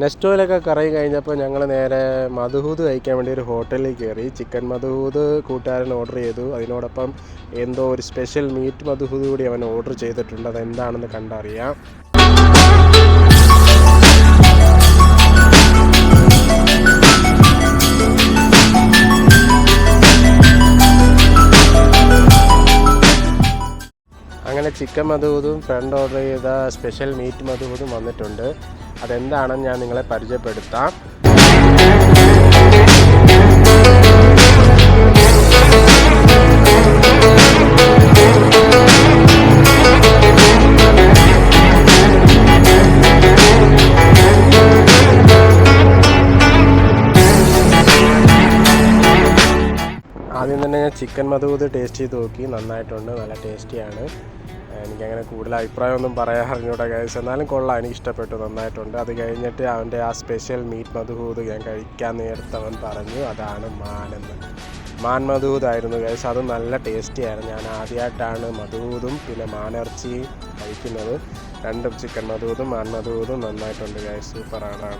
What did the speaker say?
നെസ്റ്റോയിലൊക്കെ കറങ്ങി കഴിഞ്ഞപ്പോൾ ഞങ്ങൾ നേരെ മധുഹൂദ് കഴിക്കാൻ വേണ്ടി ഒരു ഹോട്ടലിൽ കയറി. ചിക്കൻ മധുഹൂദ് കൂട്ടുകാരൻ ഓർഡർ ചെയ്തു. അതിനോടൊപ്പം എന്തോ ഒരു സ്പെഷ്യൽ മീറ്റ് മധുഹൂദ് കൂടി അവൻ ഓർഡർ ചെയ്തിട്ടുണ്ട്. അതെന്താണെന്ന് കണ്ടറിയാം. അങ്ങനെ ചിക്കൻ മധുഹൂദും ഫ്രണ്ട് ഓർഡർ ചെയ്ത സ്പെഷ്യൽ മീറ്റ് മധുഹൂദും വന്നിട്ടുണ്ട്. അതെന്താണെന്ന് ഞാൻ നിങ്ങളെ പരിചയപ്പെടുത്താം. ആദ്യം തന്നെ ഞാൻ ചിക്കൻ മധുഹൂദ് ടേസ്റ്റ് ചെയ്ത് നോക്കി. നന്നായിട്ടുണ്ട്, നല്ല ടേസ്റ്റിയാണ്. എനിക്കങ്ങനെ കൂടുതൽ അഭിപ്രായമൊന്നും പറയാൻ അറിഞ്ഞൂടാ ഗൈസ്, എന്നാലും കൊള്ളാം, എനിക്ക് ഇഷ്ടപ്പെട്ടു, നന്നായിട്ടുണ്ട്. അത് കഴിഞ്ഞിട്ട് അവൻ്റെ ആ സ്പെഷ്യൽ മീറ്റ് മധുഹൂദ് ഞാൻ കഴിക്കാൻ നേരത്തെ അവൻ പറഞ്ഞു അതാണ് മാനെന്ന്. മാൻ മധുഹൂദായിരുന്നു ഗൈസ്, അത് നല്ല ടേസ്റ്റിയായിരുന്നു. ഞാൻ ആദ്യമായിട്ടാണ് മധുഹൂദും പിന്നെ മാനിറച്ചിയും കഴിക്കുന്നത്. രണ്ടും ചിക്കൻ മധുഹൂദും മാൻ മധുഹൂദും നന്നായിട്ടുണ്ട് ഗൈസ്, സൂപ്പറാണ്.